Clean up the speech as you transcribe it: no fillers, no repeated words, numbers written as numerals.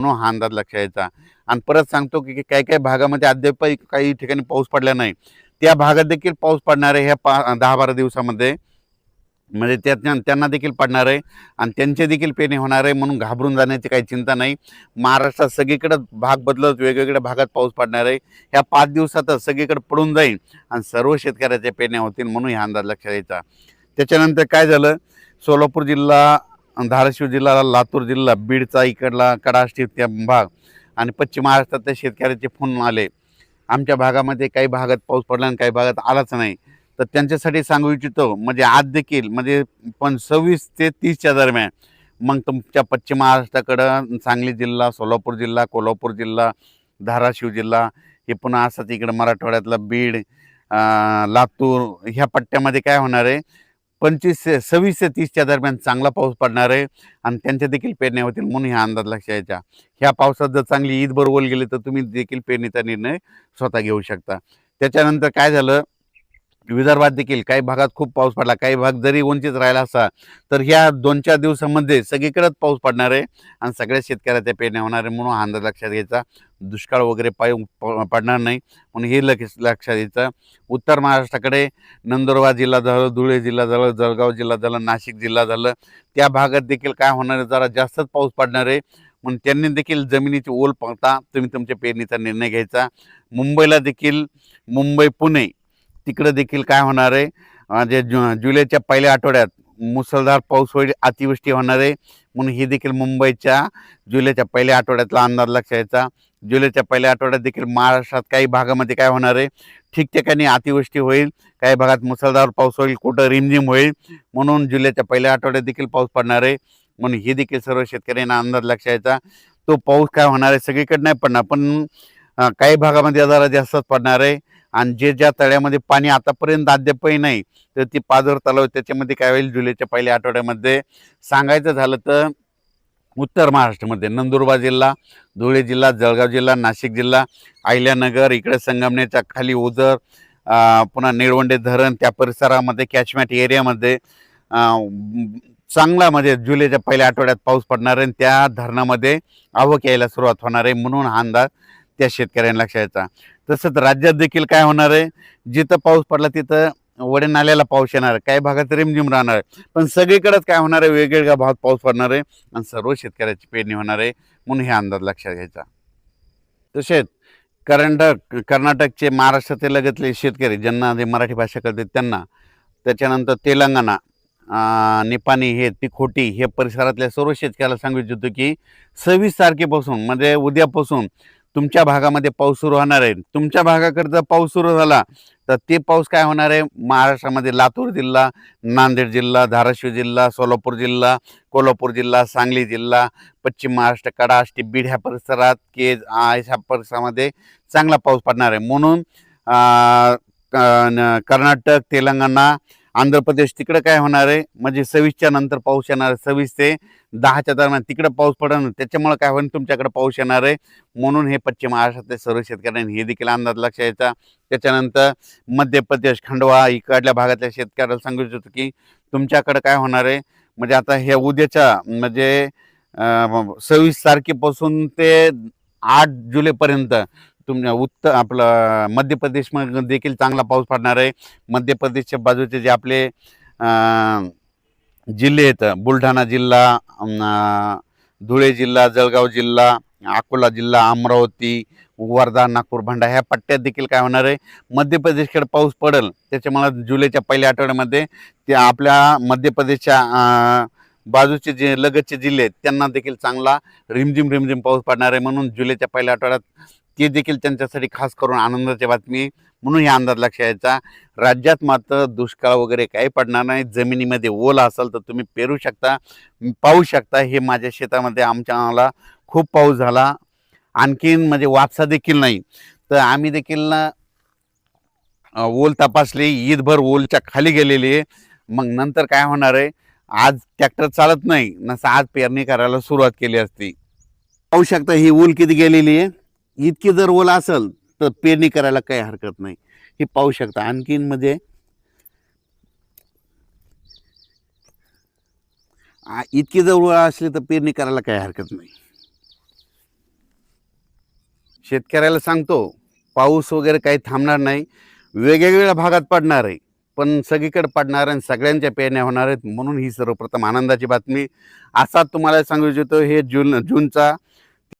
म्हणून हा अंदाज लक्षात यायचा. आणि परत सांगतो की काही काही भागामध्ये अद्याप काही ठिकाणी पाऊस पडला नाही, त्या भागात देखील पाऊस पडणार आहे ह्या 10-12 दिवसामध्ये. म्हणजे त्यांना देखील पडणार आहे आणि त्यांचे देखील पेरणी होणार आहे, म्हणून घाबरून जाण्याची काही चिंता नाही. महाराष्ट्रात सगळीकडे भाग बदलत वेगवेगळ्या भागात पाऊस पडणार आहे. ह्या 5 दिवसातच सगळीकडे पडून जाईल आणि सर्व शेतकऱ्याच्या पेरण्या होतील, म्हणून हा अंदाज लक्षात यायचा. त्याच्यानंतर काय झालं, सोलापूर जिल्हा, धाराशिव जिल्हा, लातूर जिल्हा, बीडचा इकडला कडाष्टी भाग आणि पश्चिम महाराष्ट्रातल्या शेतकऱ्याचे फोन आले, आमच्या भागामध्ये काही भागात पाऊस पडला आणि काही भागात आलाच नाही. तर त्यांच्यासाठी सांगू इच्छितो, म्हणजे आज देखील म्हणजे 26 ते 30च्या दरम्यान मग तुमच्या पश्चिम महाराष्ट्राकडं सांगली जिल्हा, सोलापूर जिल्हा, कोल्हापूर जिल्हा, धाराशिव जिल्हा, हे पुन्हा असंच इकडं मराठवाड्यातलं बीड, लातूर ह्या पट्ट्यामध्ये काय होणार आहे, 26 ते 30च्या दरम्यान चांगला पाऊस पडणार आहे आणि त्यांच्या देखील पेरण्या होतील, म्हणून ह्या अंदाज लक्षात यायचा. ह्या पावसात जर चांगली ईद बरोबर गेली तर तुम्ही देखील पेरणीचा निर्णय स्वतः घेऊ शकता. त्याच्यानंतर काय झालं, विदर्भात देखील काही भागात खूप पाऊस पडला, काही भाग जरी वंचित राहिला असता तर ह्या 2-4 दिवसामध्ये सगळीकडेच पाऊस पडणार आहे आणि सगळ्या शेतकऱ्याच्या पेरण्या होणार आहे, म्हणून हा अंदाज लक्षात घ्यायचा. दुष्काळ वगैरे पडणार नाही, म्हणून हे लक्षात घ्यायचं. उत्तर महाराष्ट्राकडे नंदुरबार जिल्हा झालं, धुळे जिल्हा झालं, जळगाव जिल्हा झालं, नाशिक जिल्हा झालं, त्या भागात देखील काय होणार आहे, जरा जास्तच पाऊस पडणार आहे, म्हणून त्यांनी देखील जमिनीची ओल पाहता तुम्ही तुमच्या पेरणीचा निर्णय घ्यायचा. मुंबईला देखील, मुंबई पुणे तिकडं देखील काय होणार आहे, जे जुलैच्या पहिल्या आठवड्यात मुसळधार पाऊस होईल, अतिवृष्टी होणार आहे, म्हणून ही देखील मुंबईच्या जुलैच्या पहिल्या आठवड्यातला अंदाज लक्षात यायचा. जुलैच्या पहिल्या आठवड्यात देखील महाराष्ट्रात काही भागामध्ये काय होणार आहे, ठिकठिकाणी अतिवृष्टी होईल, काही भागात मुसळधार पाऊस होईल, कुठं रिमझिम होईल, म्हणून जुलैच्या पहिल्या आठवड्यात देखील पाऊस पडणार आहे, म्हणून ही देखील सर्व शेतकऱ्यांना अंदाज लक्षात यायचा. तो पाऊस काय होणार आहे, सगळीकडे नाही पडणार, पण काही भागामध्ये जरा जास्तच पडणार आहे. आणि ज्या तळ्यामध्ये पाणी आतापर्यंत अद्यापही नाही, तर ती पाझर तलाव त्याच्यामध्ये काय होईल, जुलैच्या पहिल्या आठवड्यामध्ये. सांगायचं झालं तर उत्तर महाराष्ट्रामध्ये नंदुरबार जिल्हा, धुळे जिल्हा, जळगाव जिल्हा, नाशिक जिल्हा, अहिल्यानगर, इकडे संगमनेरच्या खाली ओझर, पुन्हा निळवंडे धरण त्या परिसरामध्ये कॅचमेंट एरियामध्ये चांगला म्हणजे जुलैच्या पहिल्या आठवड्यात पाऊस पडणार आहे आणि त्या धरणामध्ये आवक यायला सुरुवात होणार आहे, म्हणून हा अंदाज त्या शेतकऱ्यांना लक्षात यायचा. तसंच राज्यात देखील काय होणार आहे, जिथं पाऊस पडला तिथं वडे नाल्याला पाऊस येणार आहे, काही भागात रिमझिम राहणार आहे, पण सगळीकडेच काय होणार आहे, वेगवेगळ्या भागात पाऊस पडणार आहे आणि सर्व शेतकऱ्याची पेरणी होणार आहे, म्हणून हे अंदाज लक्षात घ्यायचा. तसेच कर्नाटकचे महाराष्ट्रातील लगतले शेतकरी ज्यांना जे मराठी भाषा कळते त्यांना, त्याच्यानंतर तेलंगणा, निपाणी, हे तिखोटी हे परिसरातल्या सर्व शेतकऱ्याला सांगू इच्छितो की 26 तारखेपासून म्हणजे उद्यापासून तुमच्या भागामध्ये पाऊस सुरू होणार आहे. तुमच्या भागाकडे जर पाऊस सुरू झाला तर ते पाऊस काय होणार आहे, महाराष्ट्रामध्ये लातूर जिल्हा, नांदेड जिल्हा, धाराशिव जिल्हा, सोलापूर जिल्हा, कोल्हापूर जिल्हा, सांगली जिल्हा, पश्चिम महाराष्ट्र, कडाष्टी, बीड ह्या परिसरात ह्या परिसरामध्ये चांगला पाऊस पडणार आहे, म्हणून कर्नाटक, तेलंगणा, आंध्र प्रदेश तिकडे काय होणार आहे, म्हणजे 26च्या नंतर पाऊस येणार आहे, 26 ते 10च्या दरम्यान तिकडे पाऊस पडणार, त्याच्यामुळे काय होईल, तुमच्याकडे पाऊस येणार आहे, म्हणून हे पश्चिम महाराष्ट्रातले सर्व शेतकऱ्यांनी हे देखील अंदाज लक्षात यायचा. त्याच्यानंतर मध्य प्रदेश, खंडवा इकडल्या भागातल्या शेतकऱ्याला सांगू इच्छितो की तुमच्याकडे काय होणार आहे, म्हणजे आता हे उद्याच्या म्हणजे 26 तारखेपासून ते 8 जुलैपर्यंत तुमच्या आपलं मध्य प्रदेशमध्ये देखील चांगला पाऊस पडणार आहे. मध्य प्रदेशच्या बाजूचे जे आपले जिल्हे आहेत, बुलढाणा जिल्हा, धुळे जिल्हा, जळगाव जिल्हा, अकोला जिल्हा, अमरावती, वर्धा, नागपूर, भंडारा ह्या पट्ट्यात देखील काय होणार आहे, मध्य प्रदेशकडे पाऊस पडेल. त्याच्यामुळे जुलैच्या पहिल्या आठवड्यामध्ये ते आपल्या मध्य प्रदेशच्या बाजूचे जे लगतचे जिल्हे आहेत त्यांना देखील चांगला रिमझिम पाऊस पडणार आहे, म्हणून जुलैच्या पहिल्या आठवड्यात ते देखील त्यांच्यासाठी खास करून आनंदाची बातमी, म्हणून या अंदाज लक्षात यायचा. राज्यात मात्र दुष्काळ वगैरे काही पडणार नाही, जमिनीमध्ये ओल असेल तर तुम्ही पेरू शकता, पाहू शकता. हे माझ्या शेतामध्ये आमच्या खूप पाऊस झाला, आणखीन म्हणजे वापसा देखील नाही, तर आम्ही देखील ना ओल तपासली, ईदभर ओलच्या खाली गेलेली आहे. मग नंतर काय होणार आहे, आज ट्रॅक्टर चालत नाही नसं आज पेरणी करायला सुरुवात केली असती. पाहू शकता ही ओल किती गेलेली आहे, इतकी जर ओल असेल तर पेरणी करायला काही हरकत नाही, हे पाहू शकता. आणखीन म्हणजे इतकी जर ओळ असली तर पेरणी करायला काही हरकत नाही. शेतकऱ्याला सांगतो पाऊस वगैरे काही थांबणार नाही, वेगवेगळ्या भागात पडणार आहे पण सगळीकडे पडणार आणि सगळ्यांच्या पेरण्या होणार आहेत, म्हणून ही सर्वप्रथम आनंदाची बातमी. असा तुम्हाला सांगू इच्छितो हे जूनचा